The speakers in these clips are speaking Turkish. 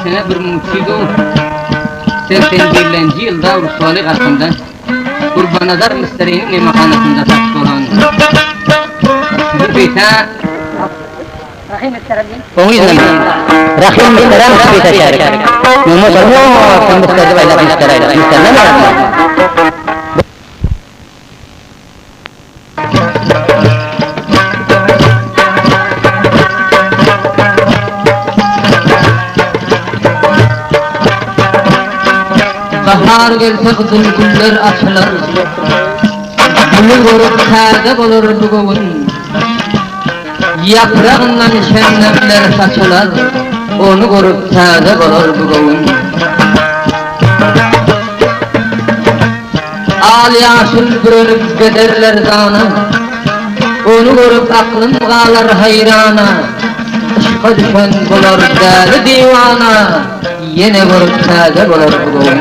sene 1381 yılda Ursuali qarşında Qurbanazar Müstəri'nin meymaxanasında satış olan bu beytə Rahim Müstəri. onu izləmək. Rahim Müstəri beytə şərik. Mehmet Almo Müstəri və Müstəri. Müstəri nə? Bahar gelse bülbüller açılır, gülü vurup sade olur bugün. Yaprağından şenlemler saçılır, onu vurup sade olur bugün. Al yaşıl bürünüp giderler zanı, onu vurup aklım kalır hayrana. Işığa düşen bular deli divana, yine vurup sade olur bugün.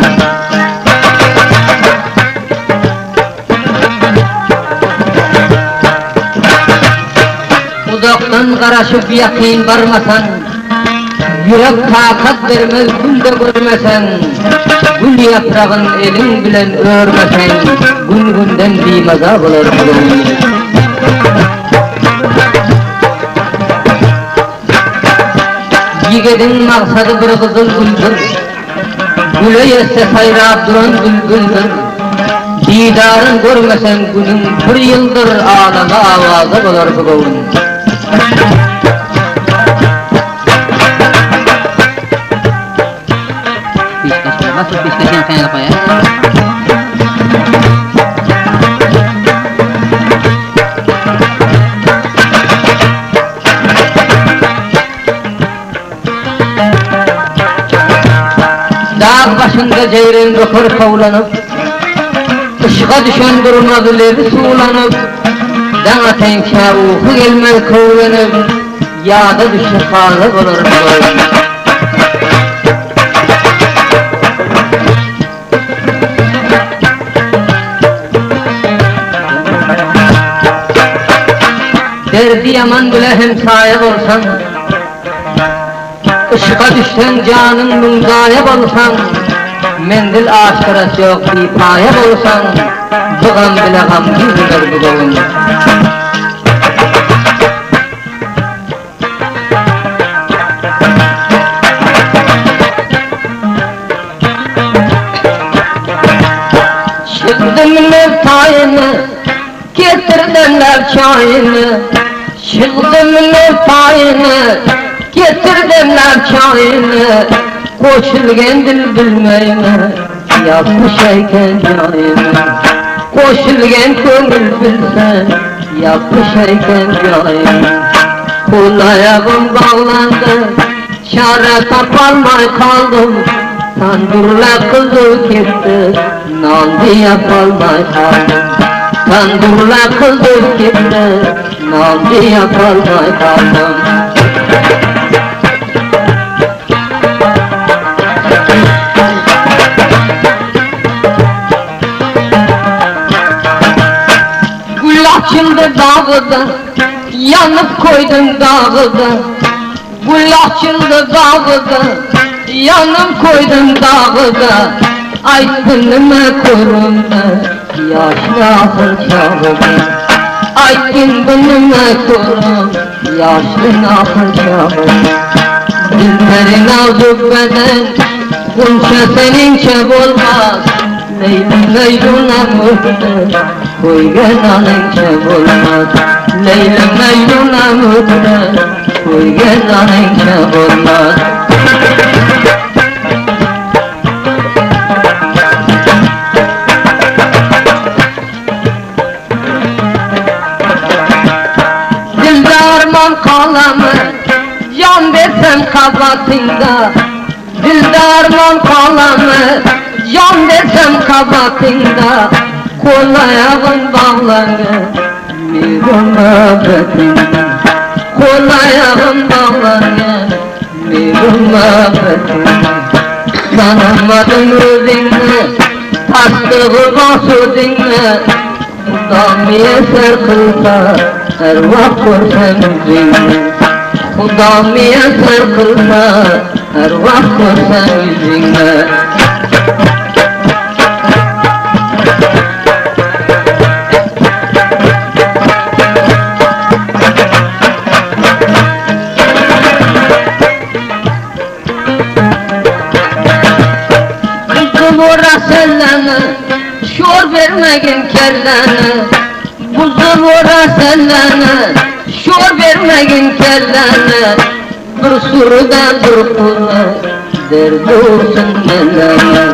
Uzaktan qaraşıp yakin barmasan, yürek takat vermez günde görmesen, gül yaprağın elin bilen örmesen, gün günden bimaza bulur bulun. Yigedin maqsadı bir kızıl güldür, güle yetse sayrap duran bülbüldür. Didarın görmesen günün bir yıldır ağlama avazı bulur bugün. Masuk bisnisnya kayak apa ya? Dağ başında ceyrin dokur kavlanıp, ışığa düşen durmadıları suğlanıp, dana tenke uhu gelmez kavlanıp, yağda düşe fazla olur bugün. Derdi yaman bile hemsaye olsan, ışığa düşsen canın mümzayeb olsan, mendil aşkırası yok ipayeb olsan, bu gam bile gam gibidir bugün. Çıktım meftayını, getirdiler çayını, çıktım meftayını, getirdiler çayını, koşulgen dil bilmeyme, yapmış eyken cayını. Koşulgen köngül bilsen, yapmış eyken cayını. Kul ayağım bağlandı, çare tapalmay kaldım, tandurla kızı gitti, naldı yapalmay kaldım. Tandurla kızı gitti, naldı yapalmay kaldım. Gül açıldı dağda, yanıp koydum dağda. Gül açıldı dağda, yanıp koydum dağda. Aydın mı kurumda, yaşlı ahır çağda. Aydın mı kurum, yaşlı ahır çağda. Dilberin aldık beden, bunca senince olmaz. Leylim leyluna mutlu, koygen anınca olmaz. Leylim leyluna mutlu, koygen anınca olmaz. Dilde arman kalamı, can versem kabatında. Dilde arman kalamı, can versem kabatında. Kol ayağın bağlanır, mirun muhabbetinde. Kol ayağın bağlanır, mirun muhabbetinde. Tanımadın özünü, tasdığı basudinle. Damiye ser kılsa, her vakit görsen yüzünü. Xudo miyasir qilsa, har vaqt ko'rsam yuzingni. Selleni, şor vermegin kelleni, buzul ora selleni, şor vermegin kelleni, bir suruda bir kulu, derdi olsun melleni,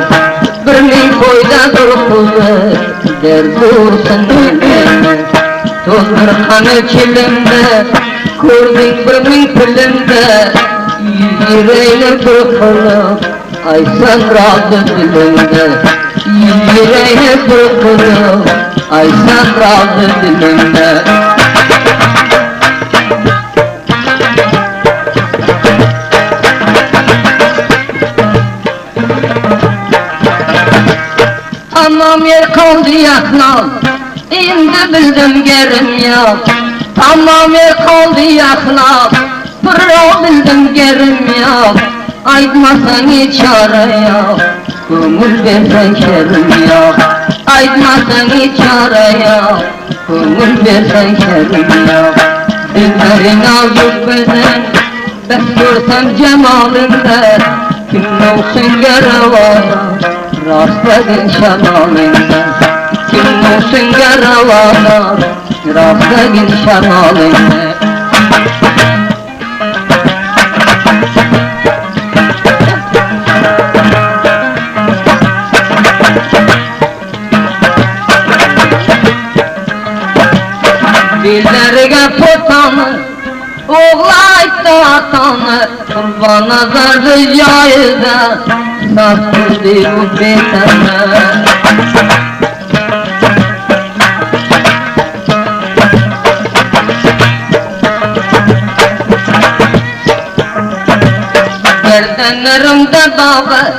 bir min koyda bir kulu, derdi olsun melleni, tozdur kanı kilimde, gördün bir min pilimde, yüreğine bir kulu, aysan razı dilimde, yüreğine kurkulu, aysan razı dilimde. Tamam yer kaldı yaklan, indi bildim gerim yok. Tamam yer kaldı yaklan, pırra bildim gerim yok. Aytmasan hiç çare yok, gönül versen şerim yok. Aytmasan hiç çare yok, gönül versen şerim yok. Dillerin azık beden, ben görsem cemalinde, kim olsun geravana, rastladın şemalinde. Kim olsun geravana, rastladın şemalinde. Dillerine potanı, oğlaydı atanı, kurban azardı cayıda, sattırdı bu betene. Gerdenlerimde dağı,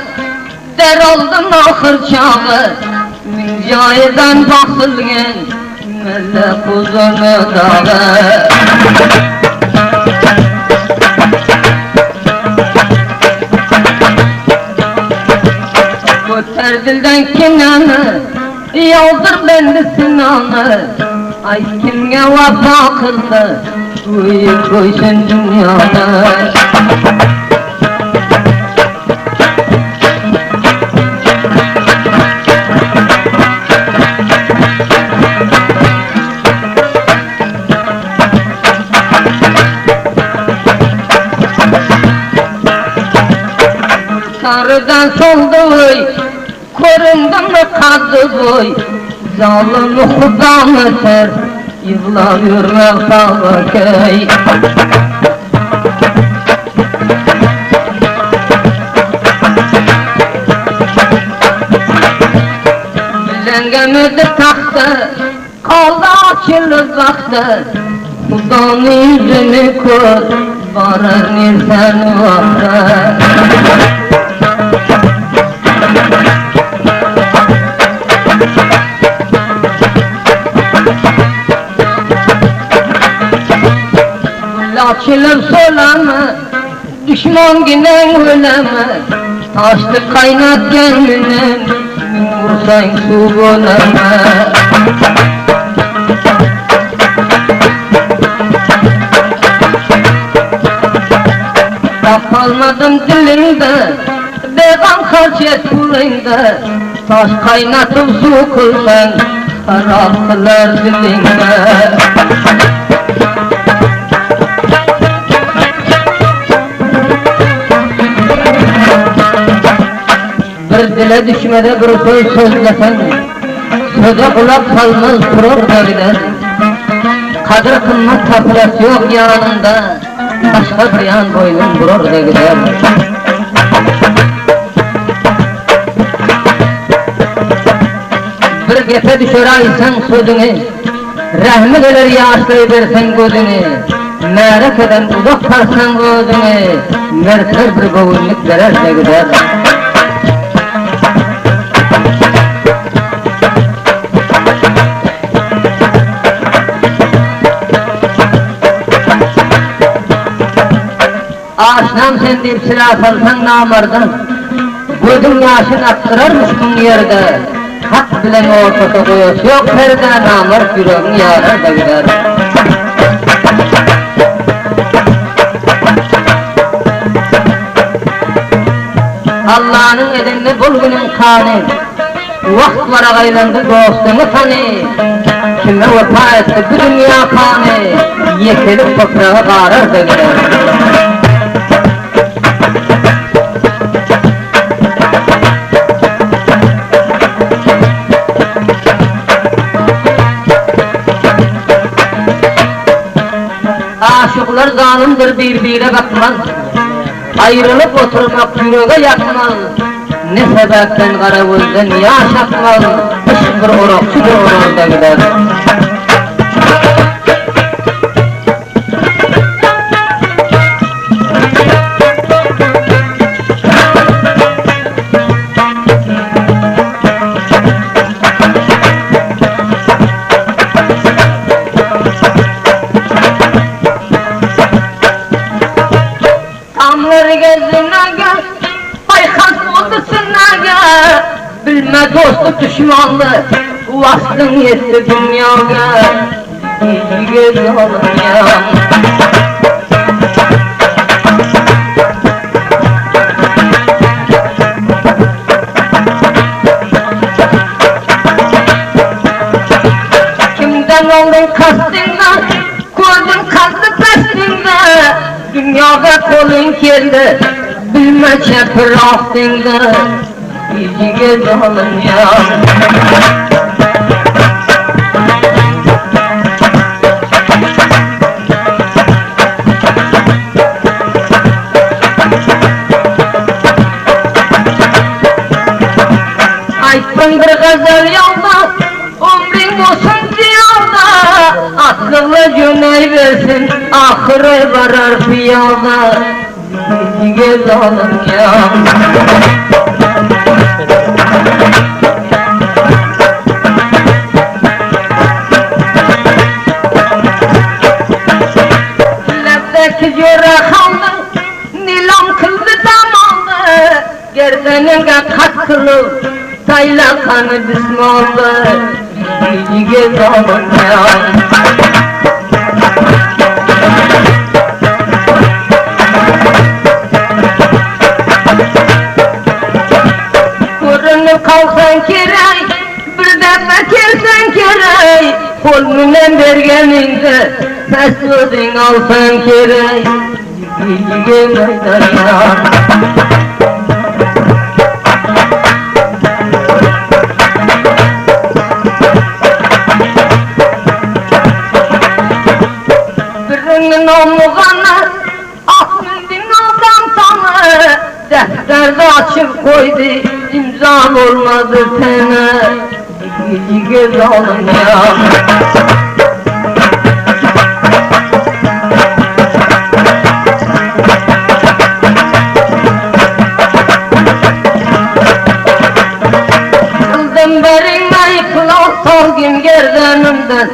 der oldum ahır çağı, min cayıdan basılgen, melek uzunu dağı. Göter dilden kinanı, yaldır beni sinanı. Ay kimge vafa kıldı, uyup koysun dünyada. Sarıdan soldu oy, korundu mu kadı boy, zalimi Xudo'ni ter, yig'lab yurma tavakay. Bilengemedi taxtı, qoldi ochilib baxtı, Xudo'ning yuzini ko'r, borar nersan vaqti. Açılıp solama, düşman ginen öleme, taştı kaynat gönlüne, vursan su bolama. Tapalmadım dilinde, beğen harcet pulinde, taş kaynatıp su kılsan, harap kılar dilinde. Bir dile düşmede bir söz sözlesen, söze kulak salmaz durur da gider. Kadir kılmak tapılası yok yanında, başka bir yan boynun durur da gider. Bir gepe düşer aysan sözünü, rahmi gelir yaşlayıversen gözünü. Merakeden uzak tarsan gözünü, merser bir boğunluk verer de gider. aşinam sen deyip silah salsan namardan. Gözün yaşın attırarmış bu yerde. Hak bilen ortada koyuyoruz, yok perde namar yüreğin yarar da gider. Allah'ın edinli bulgunun kanı, vakt var ağaylandı dostunu tanı. Kime vefa etti bu dünya kanı, yekelip toprağı bağırar da gider. Aşıklar zalimdir, birbirine bakmaz. Ayrılıp oturmak yüreğe yakmaz. Ne sebepten karavuldan yaş akmaz. Hiçbir orakçıdır orada gider. Bilme dostu düşmanlı, vasfın yetti dünyaya. İyi göz olun ya. Kimden oldun kastında, gördün kaldı pestinde. Dünyada kolun keldi, bilme çepir aftında. İyi göz olun ya. Aytın bir gazel yolda, ömrün olsun ziyada. Aklına cümleyi versin, ahire varar piyada. İyi göz olun ya. Nilam kıldı damandı, gerdenine kat kılıp sayla kanı düşmandı. İyi göz olun ya. Görünüp kalsan kerey, bir defa kelsen kerey. Kolundan bergeninde mesudun alsan kerey. İyi göz olun ya. Birinin omuzana, aklının adam sana. Defterde açıp koydu, imzan olmadı sana. İyi göz olun ya. Sorgum gerdanımdan,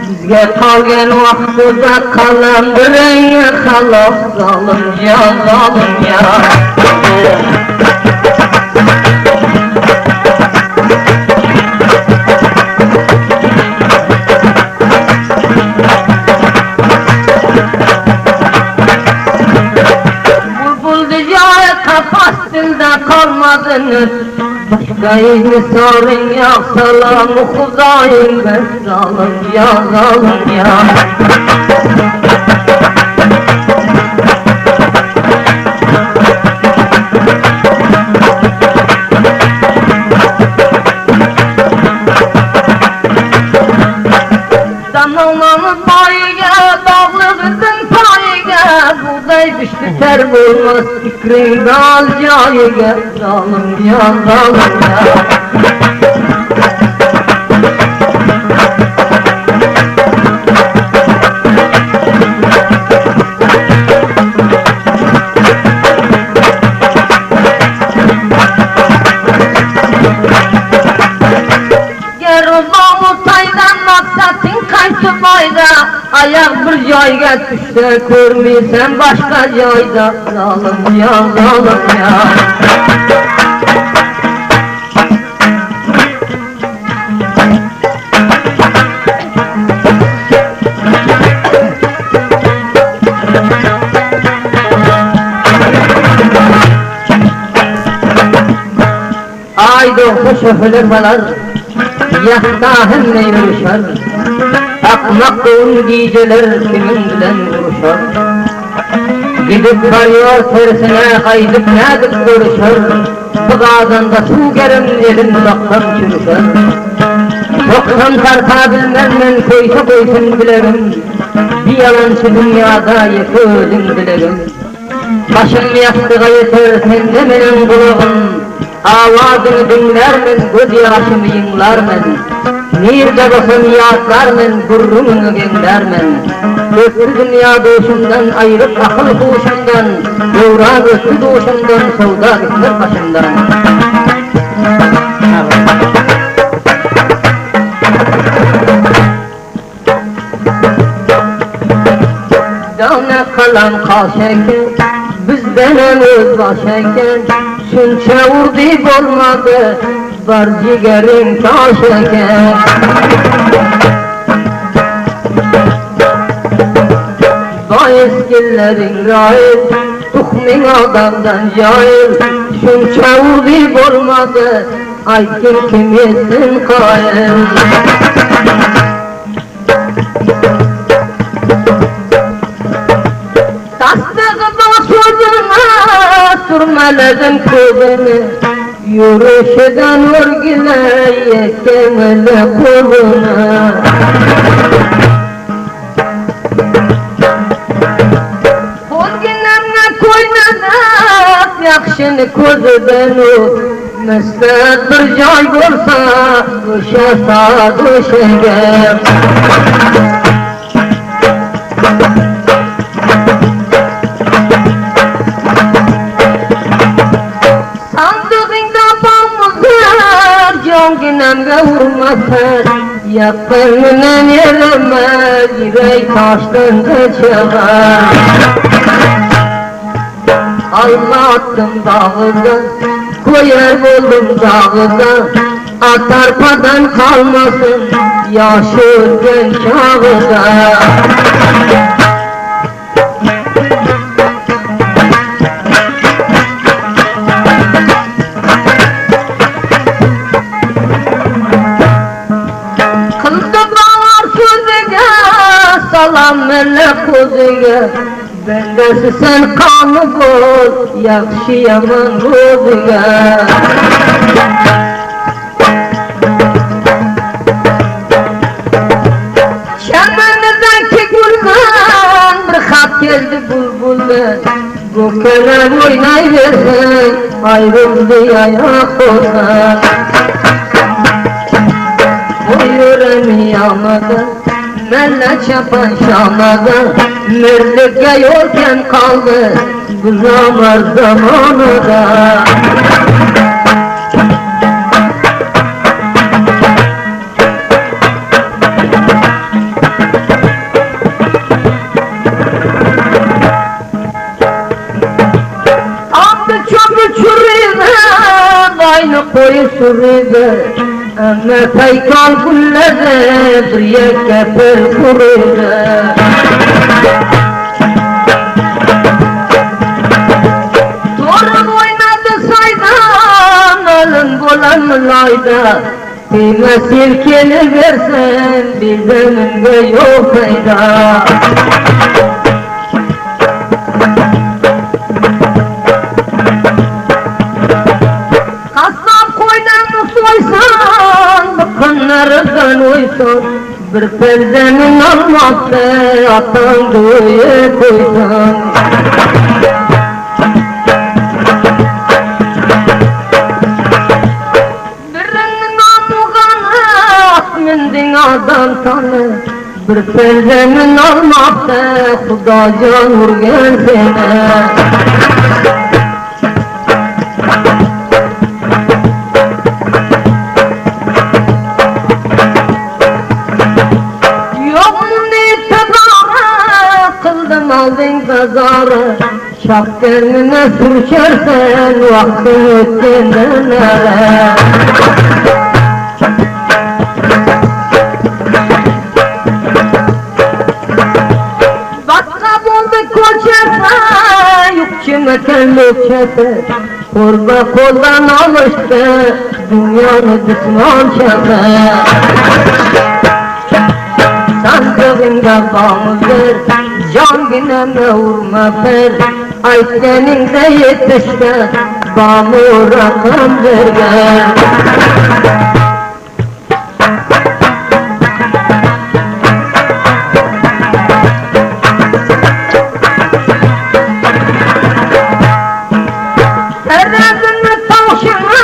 bizge kalgan vaxtıda kalan bir renge halas zalim ya, zalim ya. Bulbul diyare kafas dilde kalmadınız. Başkayını sorun ya, salamı Hudayım ben zalim ya, zalim ya. Danananı payıga, dağlıgıdın payıga. Buğday düştü ter bulmaz, fikrinde al cayıga. Zalim ya, zalim ya. ayak bir joyga tushsa ko'rmaysan boshqa joyda zolim ya zolim ya. Ayda hoşafılı falan yahtahın neyruşar. Akmak doğun giyceler kimin bilen duruşar. Gidip varıyor tersine kaydıp nedik duruşar. Bıgazanda su gerim elin uzaktan çürüşer. Çoktan tartabilmem men koysa koysun bilerim. Bir yalancı dünyada yıkılın dilerim. Başım yastığa yeter sen de benim kulağım. Avazını dinlermen, göz yaşımı yinglarmen. Nerede basın yaslarmen, gurrumunu gendermen. Öksü dünya doğuşumdan, ayrıp akıl kuşumdan. Doğran öksü doğuşumdan, sevda gitmez başımdan. Dağına kalan kaşeken, bizden öz başeken. Şunça vurdu olmadı, var ciğerin taşeken. Vay eskilerin rahil, tuhmin adamdan cahil. Şunça vurdu olmadı, ay kim etsin kail. Sürmeledim kızını, yürüyüşden örgüne yekemeli kuluna. Kolginemle koynanak, yakşını közüden o. Meslet bir joy bolsa, o'sha saat o'shaga. Jonginamga urmasar, yaqinidan yaramas, yurak toshdan chiqar. Almatdim dog'iga, ko'yar bo'ldim dog'iga. Atarpadan qolmasin, yosh o'tgan chog'ida. Salamla ko'ziga, bendasi sen qoni bo'l, yaxshi yomon o'ziga. Shamanidan gulman, bir xat keldi bulbulga. Bo'kalar o'ynayversin, ayrıldı oyoq qo'zg'ab. Buyuram yonida Mella çapan şamada, mirlikka yo'lken kaldı, bu zamar zamanında. Abdı çöpü çürüydü, bayını koyu sürüydü. Ama paykal kullada bir yakka bir kuruydi. To'riq o'ynadi saydan, alın bo'lan loyda. Kiyma silkelaversin, bizimga yo'q foyda. Qassob qo'ydan so'ysan, qanlardan o'ysan, bir perzemin olmaqda atang do'ye qo'ysan. Birini namug'ani minding odam tani, bir perzemin olmaqda Xudojon urgan seni. Yok mu ne tabi Şapkanına sürçersen vaktin ötenden ara. Bakka buldu koçefe, yükçüme kendi çefe. Korba koldan alıştı, dünyanı düşman şefe. Sandığında bağımdır, can güneme vurma fer. Ay senin de yetişte, bağımı rakam verme. Eredin tavşını,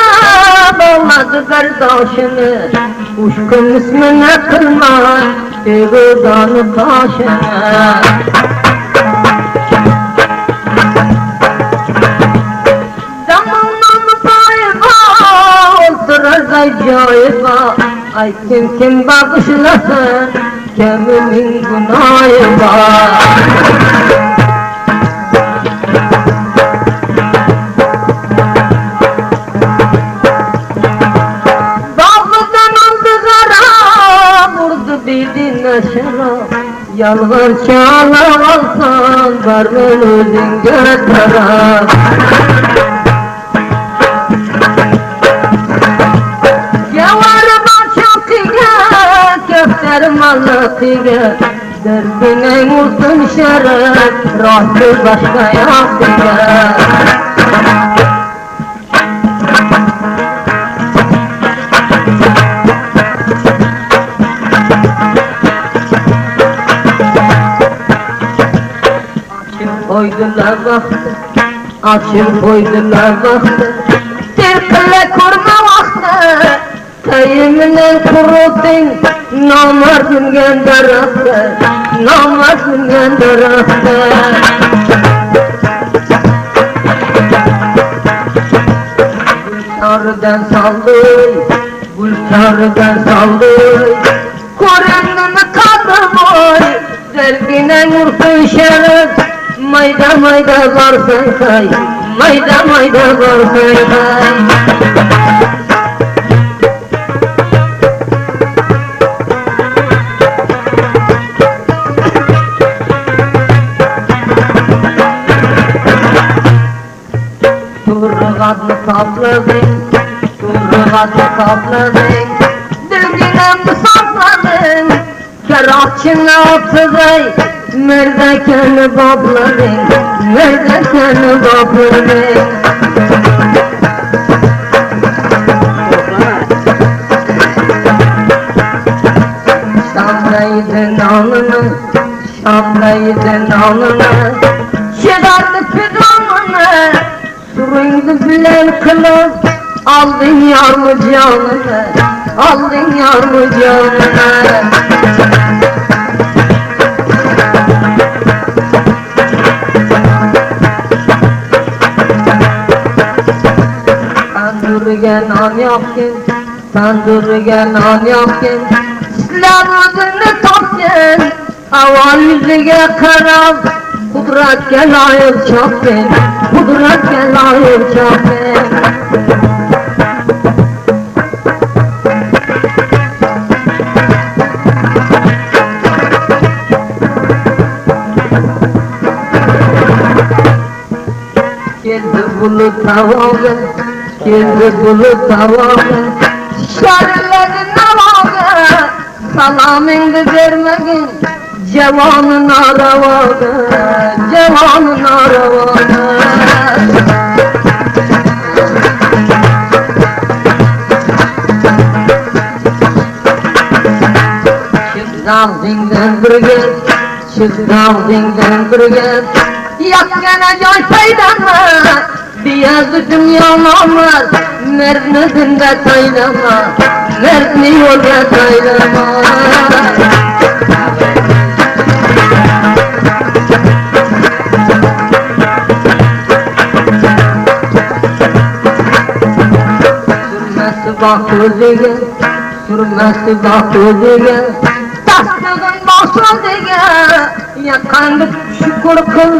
bağladı berdaşını. Uşkun ismine kılma, Egodanı taşına. Zamanın payıba, oturur acayıba. Ay kim bakışlasın, kemimin günahı var. Şarap, yalvar çağlar alsan, varın özünge taraf. Yavarı başatıge, köfterim anlatıge. Derdine olsun şeref, rahatı başka yaptıge. Koydular baktı, açıp koydular baktı. Tirkile kurma vakti, kayımla kurutun. Namardın gönderastı, namardın gönderastı. Gülşarıdan saldı, gülşarıdan saldı. Kur'an'ını kaldırmay, dergine vursun şeref. Mayda mayda varsan kay, mayda mayda varsan kay. Turgat'ı kapladın, Turgat'ı kapladın. Dilginem sapladın, kerakçın altıday. Merdekeni babladın, merdekeni babladın. Şamdaydın alnını, şamdaydın alnını. Çıkardı fidanını, süründü bilen kılıf. Aldın yarmı canını, aldın yarmı canını. Tandırıga non yapkin, tandırıga non yapkin. Sizler o'zini topkin, avval yüzüge qarab, qudratga loyiq chopkin, qudratga loyiq chopkin. Keldi bulut havoga, keldi bulut havoga. Şarilladi navoga, salomingni bermagin. Javonin aravoga, javonin aravoga. Chiqdingdan birga, chiqdingdan birga. Yakkana joy paydama, biyazı dünya namaz. Merdni dinda taylama, merdni yo'lga taylama. Sürmesi bak ko'ziga, sürmesi bak ko'ziga. Tasdig'in maqsadiga yaqinlik shukr qil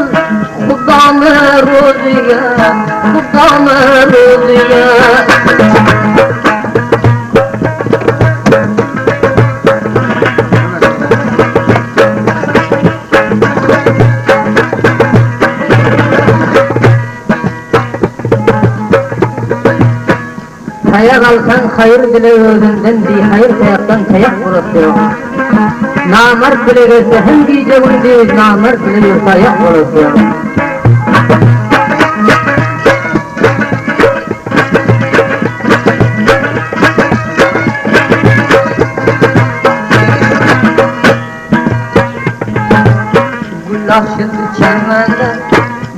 Xudomi ro'ziga Xudomi ro'ziga Tayak alsan hayır dile özünden di hayır tayaktan tayak vurasıyor. Namert bile gelse hem diyeceğim değil, namert bile tayak vurasıyor. Gullah şimdi çemende,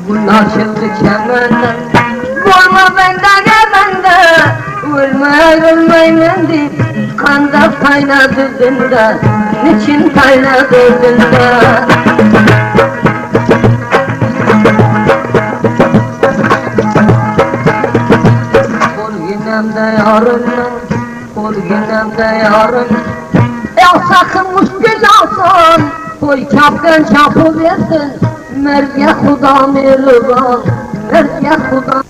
gullah şimdi çemende. Olma benden bende, ölmeyim deyip kanda kaynadı dinde, niçin kaynadı dinde? Ol günemde yarınım, ol günemde yarın. Sakın müşkül alsın, koy çapkın çapı versin, merge Xuda mehriban, merge Xuda.